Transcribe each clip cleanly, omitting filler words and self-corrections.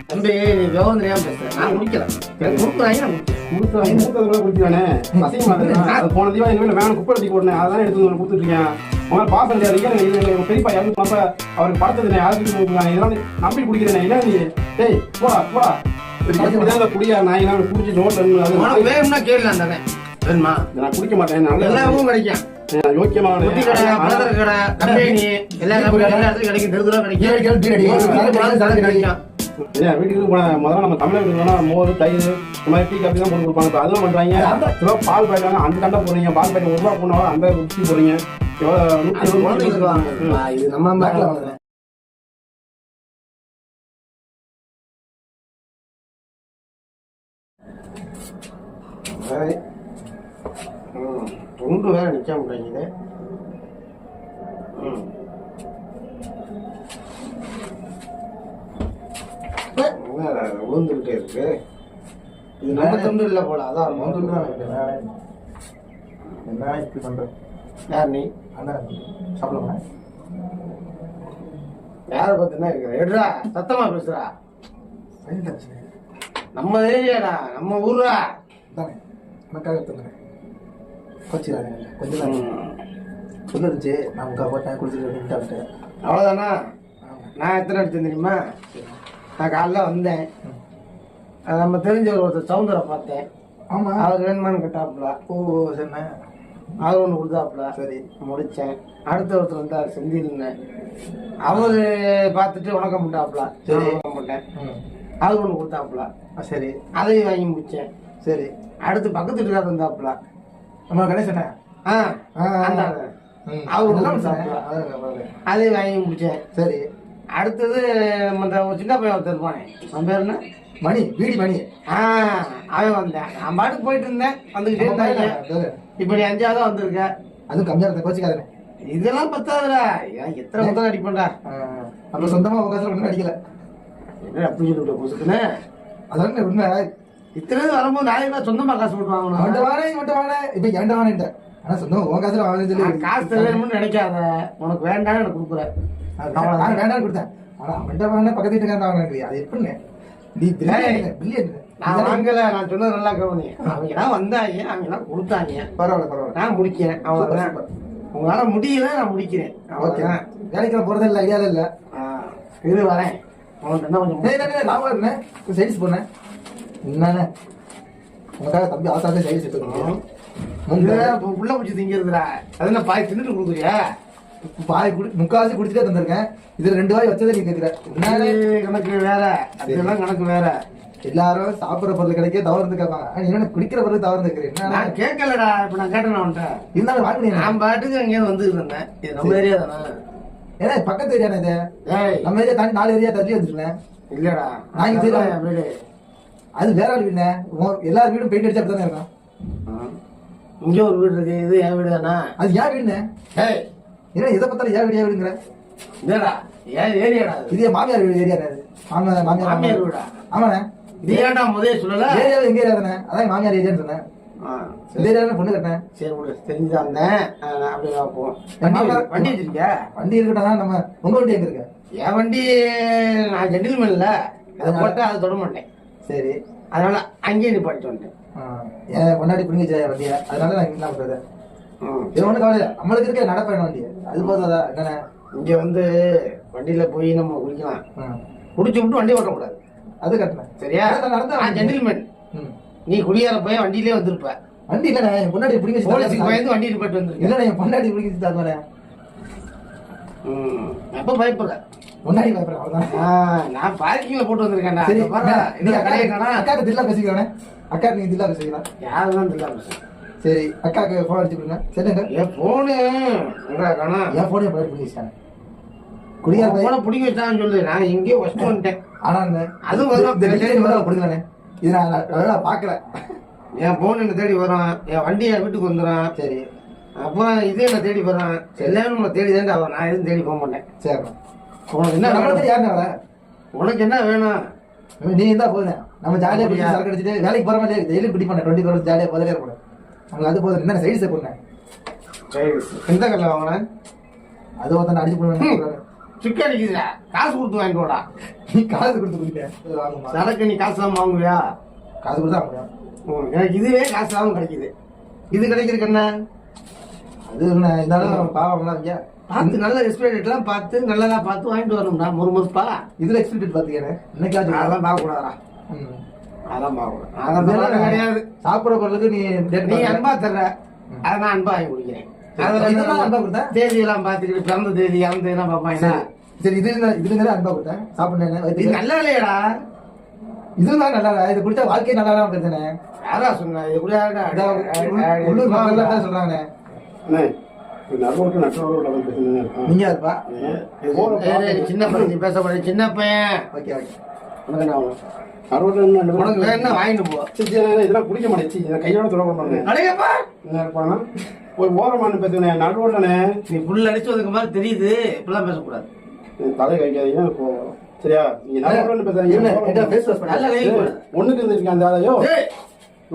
தம்பி நீ விவரம் தெரியாம பேசுற. நான் முடிக்கிறேன். குடிக்கிறானே போன தீவா எங்க வீட்டுல வேணும் குப்பை அடி போடனே அதான் எடுத்து கொடுத்துட்டு இருக்கேன். உங்களால பாசம் கிடையாது. பெரியப்பா யாரும் அவருக்கு படத்தது யாருக்கு இதெல்லாம் நம்பி குடிக்கிறேன். என்ன நீ டேய் போடா போடா குடியா நான் குடிச்சு ரோட்ல வேணும்னா கேட்கலாம் தானே வேணுமா? நான் குடிக்க மாட்டேன். எல்லாமும் கிடைக்கும். யோக்கியமான கடை கம்பெனி எல்லா இடத்துலையும் கிடைக்கும். தெருதுல கிடைக்கும். வீட்டுக்கு முதல்ல நம்ம தமிழ் வீட்டுக்கு மோர் தயிர் இந்த மாதிரி டீ காஃபி தான் போட்டு கொடுப்பாங்க. அதெல்லாம் பண்றாங்க. பால் பாய்க்காங்க அந்த கண்டை போடுறீங்க. பால் பாய்க்கு 1 ரூபா போனாலும் அந்த ருச்சி போடுறீங்க. இது நம்ம பேக்ல தொண்டு வேற நிக்க மாட்டேங்குது. உழுந்துகிட்டே இருக்கு. இது நம்ம தொண்டு இல்லை போல. அதான் தொண்டு தான் என்ன இப்படி பண்ற? யார் நீ? அண்ணன் சாப்பிடலாம். யாரை பத்தினா இருக்கிற எடுறா சத்தமா பேசுறா. நம்ம ஏரியாடா நம்ம ஊரா தானே எனக்காக எடுத்துக்கிறேன். கொச்சிடாங்க கொஞ்சம் தான் சொல்லிடுச்சு. நான் உங்க போட்டேன் குடிச்சிட்டு அவ்வளோதானா? நான் எத்தனை எடுத்தேன் தெரியுமா? நான் காலைல வந்தேன். நம்ம தெரிஞ்ச ஒருத்தர் சவுந்தரை பார்த்தேன். ஆமாம் அவர் வேணுமான்னு கேட்டாப்புல. ஓ சரிண்ணே. அவர் ஒன்று கொடுத்தாப்புல. சரி முடித்தேன். அடுத்த ஒருத்தர் வந்தார் செந்தில்னேன். அவர் பார்த்துட்டு வணக்கம் பண்ணிட்டாப்புல. சரி வணக்கம் பண்ணிட்டேன். அவர் ஒன்று கொடுத்தாப்புல. சரி அதையும் வாங்கி முடித்தேன். சரி அடுத்து பக்கத்து வீட்டுக்காரர் வந்தாப்புல. நம்ம கணேசண்ணே அந்த அவர் கொடுத்தாப்புல. அதையும் வாங்கி முடித்தேன். சரி அடுத்தது இந்த சின்ன பையன் ஒருத்தர் இருப்பானே அவன் பேர் என்ன? மணி வீடி மணி. அவன் வந்தேன். நான் பாட்டுக்கு போயிட்டு இருந்தேன். வந்துக்கிட்டே இருந்தாங்க. இப்படி 5ஆவது வந்திருக்க. அதுவும் கம்மியாக இருந்த கோச்சிக்காதனே. இதெல்லாம் பத்தாதுடா. எத்தனை மொத்தம் அடிப்பேன்டா. அப்போ சொந்தமாக உங்க காசுல ஒன்றும் அடிக்கல. என்ன அப்படி சொல்லிவிட்ட புதுக்குன்னு? அதான் உண்மை. இத்தனை வரும்போது நாளைக்கு சொந்தமாக காசு போட்டு வாங்கணும். மட்டும் வானே இப்போ ஏன்டா வானேன்ட்ட. ஆனால் சொந்தமாக உன் காசுல வாங்கன்னு சொல்லி காசு தரணும்னு நினைக்காத. உனக்கு வேண்டாம்னு எனக்கு கொடுக்குறேன். நான் வேண்டாம்னு கொடுத்தேன். ஆனால் அவன்கிட்ட வாங்கினா பக்கத்து வீட்டுக்காரன் வாங்கினா அது எப்படின்னு நீ பில்லியன். நான் வாங்கல. நான் சொன்னது நல்லா கவனி. அவங்க எல்லாம் வந்தாங்க. அவங்க எல்லாம் கொடுத்தாங்க. பரவாயில்ல பரவாயில்ல. நான் முடிக்கிறேன். அவ்வளோதான். உங்களால முடியல நான் முடிக்கிறேன். ஓகே வேலைக்கு போறது இல்லை ஐடியாவில் இல்லை. இது வரேன். உனக்கு என்ன கொஞ்சம் லாபம் இருந்தேன் சைடிஸ் போனேன். என்னண்ணே உனக்காக தம்பி ஆசாவே சைடிஸ் எடுத்துக்கணும். உள்ள பிடிச்சி திங்கிறதுடா. அது என்ன பாய் தின்னுட்டு கொடுக்குறியா? பாய் முக்காவாசி குடிச்சுட்டே தந்திருக்கேன். இதுல 2 வாய் வச்சதே நீ கேட்குற. கணக்கு வேற. அதெல்லாம் கணக்கு வேற. எல்லாரும் சாப்பிட்ற பொருள் கிடைக்க தவறு கேட்பாங்க. என்ன குடிக்கிற பொருள் தவறு இருக்கிறேன். நான் கேட்கலடா. இப்ப நான் கேட்டேன் அவன்கிட்ட. இருந்தாலும் வாங்க நான் பாட்டுக்கு எங்கேயாவது வந்துட்டு இருந்தேன். இது நம்ம ஏரியா தானே? ஏன்னா பக்கத்து ஏரியானே இது. நம்ம ஏரியா தாண்டி 4 ஏரியா தள்ளி வந்துருக்கேன். இல்லடா நான் வீடு அது வேற ஆள் வீடுனே. எல்லாரும் வீடும் பெயிண்ட் அடிச்சா தானே இருக்கும். இங்க ஒரு வீடு இருக்கு. இது என் வீடு தானா? அது ஏன் வீடுனே? ஏன்னா எதை பார்த்தாலும் ஏன் வீடியா வீடுங்கிற? இல்லடா ஏன் ஏரியாடா? இது மாமியார் வீடு ஏரியா. மாமியார் வீடா? ஆமாண்ணே. இது ஏன்டா முதல்ல சொல்லல? ஏரியாவில் எங்க ஏரியா தானே? அதான் மாமியார் ஏரியான்னு சொன்னேன். இந்த ஏரியாவில் பொண்ணு கட்டினேன். சரி உங்களுக்கு தெரிஞ்சாந்தேன். அப்படி போவோம். வண்டி வச்சிருக்கியா? வண்டி இருக்கட்டும். நம்ம உங்க வண்டி எங்க இருக்கு? என் வண்டி நான் ஜென்டில்மேன் இல்ல. அதை போட்டு அதை தொட மாட்டேன். சரி அதனால அங்கேயே நிப்பாட்டு வந்துட்டேன். என் முன்னாடி பிடிங்கிச்சா வண்டியை. அதனால நான் என்ன பண்றது? இது ஒன்றும் கவலை. நம்மளுக்கு இருக்க நடப்பயணம் வண்டி அது போதாதா என்னண்ணே? இங்க வந்து வண்டியில போய் நம்ம குடிக்கலாம். குடிச்சு விட்டு வண்டி ஓட்டக்கூடாது. அது கட்டினேன். சரியா? நான் ஜென்டில்மேன். நீ குடியார போய் வண்டியிலே வந்திருப்ப. வண்டி இல்லண்ணே என் பொண்டாடி பிடிங்க. போலீஸுக்கு பயந்து வண்டி நிப்பாட்டு வந்துருக்கு. இல்லண்ணே என் பொண்டாடி பிடிங்க தருவானே. அப்ப பயப்படுற முன்னாடி பயப்படுறேன். அவ்வளவுதான். நான் பார்க்கிங்ல போட்டு வந்திருக்கேன்டா. அக்காக்கு தில்லா பேசிக்கிறேன். அக்காக்கு நீங்க தில்லா பேசிக்கலாம். யாருதான் தில்லா பேச? சரி அக்காக்கு போன் அடிச்சு கொடுங்க. சரிங்க. என் போனு என் போனே பிடிச்சிட்டாங்க. குடியார போன பிடிக்க வச்சான்னு சொல்லு. நான் எங்கேயோ ஃபர்ஸ்ட் வந்துட்டேன். ஆனா அது கொடுங்கண்ணே. இது நான் நல்லா பாக்குறேன். என் போன் என்ன தேடி வரும். என் வண்டி என் வீட்டுக்கு வந்துடும். சரி அப்புறம் இதே என்ன தேடி வரும். எல்லாரும் நம்ம தேடி தான் ஆகும். நான் எதுவும் தேடி போக மாட்டேன். சரி உனக்கு என்ன யாருனால உனக்கு என்ன வேணும்? நீ இருந்தா போதும். நம்ம ஜாலியா குடிச்சு சரக்கு அடிச்சுட்டு வேலைக்கு போற மாதிரி டெய்லி குடி பண்ணேன். 24 hours ஜாலியா போதே இருக்கணும். நமக்கு அது போதும். என்ன சைடு பண்ணேன். எந்த கடையில் வாங்கினேன்? அது ஒருத்தன் அடிச்சு போடுவேன். சுக்கு அடிக்குதுடா, காசு கொடுத்து வாங்கிட்டு வாடா. நீ காசு கொடுத்து குடிக்க வாங்குமா? சரக்கு நீ காசு தான் வாங்குவியா? காசு கொடுத்தா வாங்குவேன். எனக்கு இதுவே காசு தான் கிடைக்குது. இது கிடைக்கிறதுக்கு என்ன? அது என்ன இருந்தாலும் பாவம்லாம் இங்க பார்த்து நல்ல எக்ஸ்பைரேட்லாம் பார்த்து நல்லதா பார்த்து வாங்கிட்டு வரணும்டா. முறுமுறுப்பா இதுல எக்ஸ்பீரியன்ஸ் பாத்துக்கேன் இன்னைக்காச்சும் அதெல்லாம் பார்க்கக்கூடாதா? ம். அதெல்லாம் பார்க்கக்கூடாது. அதெல்லாம் கிடையாது. சாப்பிடுற பொருளுக்கு நீ நீ அன்பா தர்ற, அதை நான் அன்பா வாங்கி குடிக்கிறேன். இதெல்லாம் அன்பா கொடுத்தேன். தேதி எல்லாம் பார்த்துக்கிட்டு பிறந்த தேதி இறந்த இதெல்லாம் பார்ப்பாங்க. சரி இது அன்பா கொடுத்தேன் சாப்பிடுறேன். இது நல்ல இல்லையடா. இதுதான் நல்லா இது குடிச்சா வாழ்க்கையே நல்லா தான் பிரச்சனை. யாரா சொன்ன இது கூட உள்ளூர் மக்கள் தான் சொல்றாங்க. நீங்க இருப்பா சின்ன பையன் நீ பேசக்கூடாது. சின்ன பையன் ஓகே ஓகே உனக்கு என்ன ஆகும்? உனக்கு வேணா வாங்கிட்டு போ. இதெல்லாம் குடிக்க மாட்டேன் கையோட தொடங்க அடையப்பா ஒரு ஓரமான பேசுனேன் நடுவோடனே நீ புல் அடிச்சு வதுக்கு மாதிரி தெரியுது. இப்பெல்லாம் பேசக்கூடாது. தலை வைக்காதீங்க சரியா? நீங்க நடுவோடனே பேசுறீங்க நல்ல கை போடு. ஒண்ணுக்கு இருந்திருக்கேன் அந்த ஆளையோ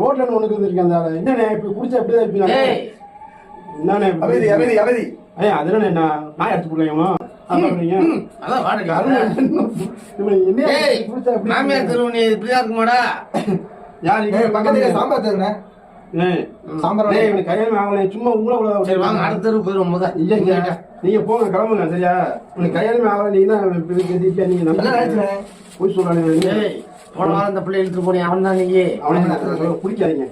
ரோட்ல ஒண்ணுக்கு இருந்திருக்கேன் அந்த ஆளு என்னண்ணே இப்படி குடிச்சா எப்படிதான் இருப்பீங்க? என்னண்ணே அமைதி அமைதி அமைதி ஐயா அதுல என்ன நாய் அடிச்சு போடுவீங்க அதான் வாடகை மாமியார் தெருவு நீ இப்படிதான் இருக்குமாடா? யாரு பக்கத்துல சாம்பார் தருங்க சாம்பார் கல்யாணம் ஆகல சும்மா உங்களை சரி வாங்க அடுத்த தெருவு போயிடும் போத. நீங்க போங்க கிளம்புங்க சரியா? உனக்கு கல்யாணமே ஆகல நீங்க நீங்க போய் சொல்றாங்க. போன வாரம் இந்த பிள்ளை இழுத்துட்டு போனீங்க அவன் தான். நீங்க அவனை குடிக்காதீங்க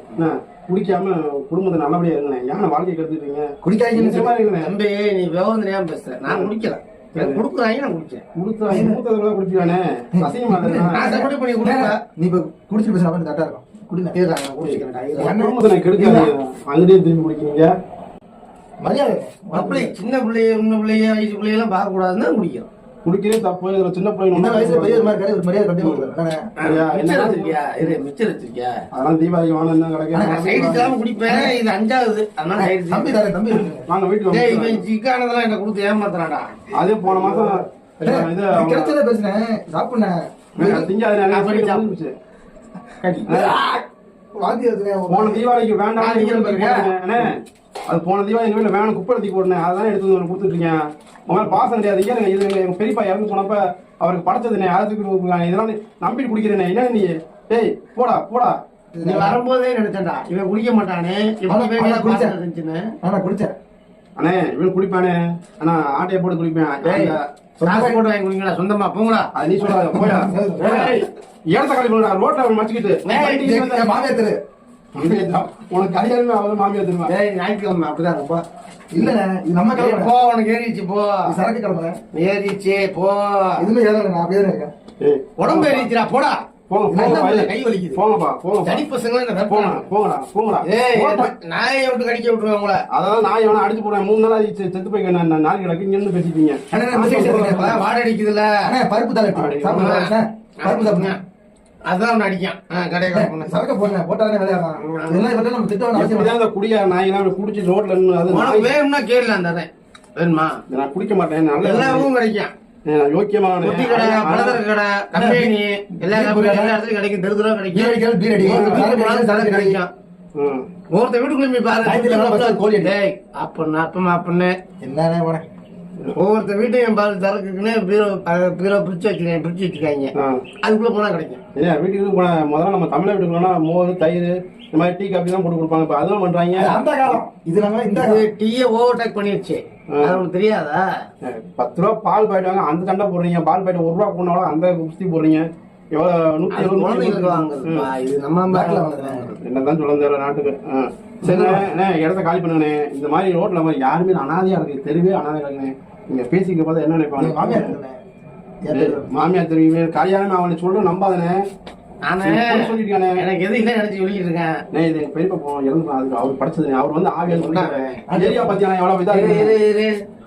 குடிக்காம குடும்பத்தை நல்லபடியா இருங்க. ஏன் வாழ்க்கை கெடுத்துட்டீங்க? குடிக்காதீங்க தம்பி நீ விவரம் தெரியாம பேசுற. நான் குடிக்கல. குடுக்குறாங்க நான் குடிச்சேன். மூத்ததுல குடிப்பானே அசிங்கமா நான் செப்பரேட் பண்ணி கொடுக்குறேன். நீ இப்ப குடிச்சிட்டு பேசுற மாதிரி கரெக்டா இருக்கும். குடிங்க குடும்பத்தை கெடுக்காதீங்க. அங்கேயே திரும்பி குடிக்கிறீங்க. மரியாதை அப்படி சின்ன பிள்ளைய முன்ன பிள்ளைய வயசு பிள்ளையெல்லாம் பார்க்க கூடாதுன்னு குடிக்கிறோம். குடிக்கிறே தப்பு. இதுல சின்ன இந்த வயசுல பெரிய மாதிரி ஒரு மரியாதை கண்டிப்பா மிச்சம் வச்சிருக்கியா? இது மிச்சம் வச்சிருக்கியா? அதெல்லாம் தீபாவளி வாங்க சைடு இல்லாம குடிப்பேன். இது 5வது. அதனால சைடு தம்பி தரேன் தம்பி வாங்க வீட்டுக்கு இவன் சிக்கானதெல்லாம் என்ன கொடுத்து ஏமாத்துறாடா. அதே போன மாசம் கிடைச்சத பேசுனேன் சாப்பிடுனேன் திங்காது வாந்தி வருதுனே. போன தீபாவளிக்கு வேண்டாம் அது போன தீபாவளி எங்க வீட்டுல வேணும் குப்பை எடுத்து போடுனேன். அதான் எடுத்து வந்து கொடுத்துட்டு இருக்கேன். உங்க பாசம் கிடையாது. இது எங்க பெரியப்பா இறந்து போனப்ப அவருக்கு படைச்சதுனே அதுக்கு இதெல்லாம் நம்பிட்டு குடிக்கிறேனே. என்ன நீ டேய் போடா போடா. நீ வரும்போதே நினைச்சேன்டா இவன் குடிக்க மாட்டானே. ஆனா குடிச்சேன் அண்ணே இவன் குடிப்பானே. ஆனா ஆட்டையை போட்டு குடிப்பேன். காசு போட்டு வாங்கி குடிங்களா சொந்தமா போங்களா? அது நீ சொல்லாத போயா. இடத்த காலி பண்ணா ரோட்ல மச்சிக்கிட்டு மாமியார் தெரு உனக்கு கல்யாணமே ஆகுது மாமியார் தெரியுமா? ஞாயிற்றுக்கிழமை அப்படிதான் ரொம்ப இல்லண்ணே இது நம்ம கிளம்புறேன். போ உனக்கு ஏறிச்சு போ. சரக்கு கிளம்புறேன் ஏறிச்சு போ. இதுமே ஏறல நான் அப்படியே இருக்கேன். உடம்பு ஏறிச்சுடா போடா. கை வலிக்குது. போங்கப்பா தனி பசங்க போங்கடா. நாயை விட்டு கடிக்க விட்டுருவேன் உங்களை. அதான் நான் இவனை அடிச்சு போடுறேன். 3 நாளா செத்து போய் நாலு கிடக்கு இங்க இருந்து பேசிட்டீங்க. வாடை அடிக்குதுல்ல பருப்பு தலை பருப்பு சாப்பிடுங்க. அதான் அடிக்கான் கடையை சரக்க போடுங்க போட்டாலே விளையாடலாம். இதெல்லாம் நம்ம திட்டம் அவசியம். குடியா நாயெல்லாம் குடிச்சு ரோட்ல அது வேணும்னா கேட்கலாம் தானே வேணுமா? நான் குடிக்க மாட்டேன். எல்லாமும் கிடைக்கும். யோக்கியமான கடை பலதர கடை கம்பெனி எல்லா இடத்துலயும் கிடைக்கும். தெருதுல கிடைக்கும். கிடைக்கும். ஒருத்த வீட்டுக்குள்ள போய் பாரு. அப்பன்னு அப்பமா அப்பன்னு என்னன்னே போனேன். ஒவ்வொருத்த வீட்டையும் பாரு திறக்குன்னு பீரோ பிரிச்சு வச்சுக்காங்க. அதுக்குள்ள போனா கிடைக்கும். வீட்டுக்கு போன முதல்ல நம்ம தமிழ வீட்டுக்கு போனா மோர் தயிர் இந்த மாதிரி டீ காபி தான் போட்டு கொடுப்பாங்க. இப்ப அதுவும் பண்றாங்க. அந்த காலம் இது நம்ம இந்த டீயை ஓவர் டேக் பண்ணிடுச்சு. அது உனக்கு தெரியாதா? 10 ரூபா பால் பாயிட்டு வாங்க அந்த சண்டை போடுறீங்க. பால் பாயிட்டு 1 ரூபா போனாலும் அந்த குஸ்தி போடுறீங்க. எவ்வளவு 170 இது நம்ம என்னதான் சொல்ல தெரியல நாட்டுக்கு. சரி இடத்த காலி பண்ணுங்கண்ணே. இந்த மாதிரி ரோட்ல மாதிரி யாருமே அனாதையா இருக்கு. தெருவே அனாதையா இருக்குண்ணே. நீங்க பேசிக்க பார்த்தா என்ன நினைப்பாங்க? மாமியார் தெரியுமே கல்யாணம் அவனை சொல்ற நம்பாதனே. சொல்லிருக்கானே எனக்கு எது இல்லை நினைச்சு சொல்லிட்டு இருக்கேன். இது பெரியப்பா போவோம் இறந்து அதுக்கு அவர் படிச்சது அவர் வந்து ஆவியா பாத்தியா எவ்வளவு இதா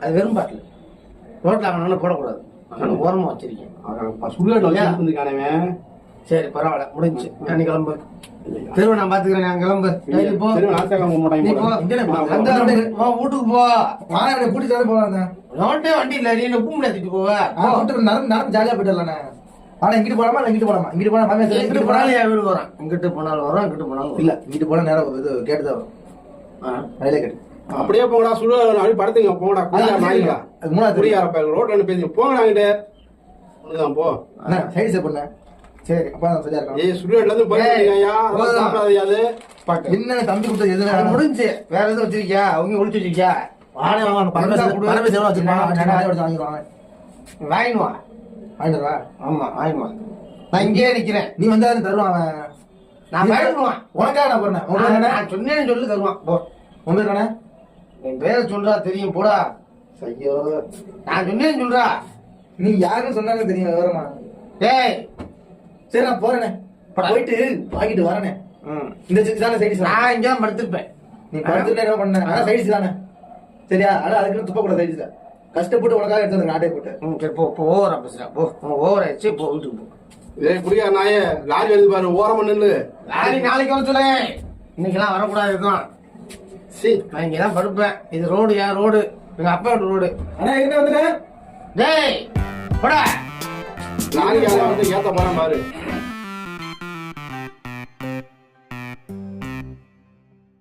அது வெறும் பாட்டில் ரோட்ல அவனால போடக்கூடாது. அதனால ஓரமா வச்சிருக்கேன். சுடுகாட்டுக்கானவே. சரி பரவாயில்ல முடிஞ்சு. நீ கிளம்பு. தெருவை நான் பாத்துக்கிறேன். நான் கிளம்பு. வீட்டுக்கு போ. கூட்டிட்டு போவாங்க. வண்டி இல்ல நீ உப்பு முடியாத்திட்டு போவ. நடந்து ஜாலியா போயிட்டு. ஆனா இங்கிட்டு போலாமா இங்கிட்டு போலாமா? இங்கிட்டு போனா மாமியார் எங்கிட்டு போனாலும் என் வீடு வரும். இங்கிட்டு போனாலும் வரும் இங்கிட்டு போனாலும் இல்ல இங்கிட்டு போனா நேரம் இது கேட்டுதான் வரும். ரயிலே கேட்டு அப்படியே போங்கடா சுடு அப்படி படுத்துங்க போங்கடா குடியார நாய்ங்களா அது மூணாவது குடியார பேர் ரோட்ல பேசி போங்கடா அங்கிட்டு ஒண்ணுதான் போ சைடு சேவ் பண்ண சரி அப்பா நான் சரியா இருக்கேன் ஏய் சுடுகாட்ல இருந்து போயிருக்கீங்க சாப்பிடாதையாது என்ன தம்பி கொடுத்தது எதுவும் அது முடிஞ்சு வேற எதுவும் வச்சிருக்கியா அவங்க ஒழிச்சு வச்சிருக்கியா வாடகை வாங்க பரமேஸ்வரன் வச்சிருப்பான் வாங்கிடுவான் வாங்கிடுவா வாங்கிடுவா ஆமா வாங்கிடுவா நான் இங்கேயே நிக்கிறேன் நீ வந்தாலும் தருவான் அவன் நான் வாங்கிடுவான் உனக்காக நான் போறேன் உங்களுக்கு நான் சொன்னேன்னு சொல்லி தருவான் போ உங்களுக்கு தானே என் பேரை சொல்றா தெரியும் போடா ஐயோ நான் சொன்னேன்னு சொல்றா நீ யாருன்னு சொன்னாங்க தெரியும் விவரமா டேய் சரி நான் போறேனே போயிட்டு வாங்கிட்டு வரேனே இந்த சிக்ஸ் தானே சைடிஸ் நான் இங்க தான் படுத்திருப்பேன் நீ படுத்துட்டு என்ன பண்ண அதான் சைடிஸ் தானே சரியா ஆனா அதுக்கு துப்ப கூட சைடிஸ்ல கஷ்டப்பட்டு உனக்காக எடுத்து நாட்டை போட்டு சரி போ போ ஓவரா பேசுறா போ ஓவர் ஆயிடுச்சு போ வீட்டுக்கு போ ஏய் குடியார நாயே லாரி எழுதி பாரு ஓரமா நில்லு லாரி நாளைக்கு வர சொல்லு இன்னைக்கெல்லாம் வரக்கூடாது இருக்கும் சீ நான் இங்க தான் படுப்பேன் இது ரோடு ஏன் ரோடு எங்க அப்பா வீட்டு ரோடு அண்ணா எங்க வந்துட்டேன் டேய் போடா லாரி வந்து ஏத்த போறேன் பாரு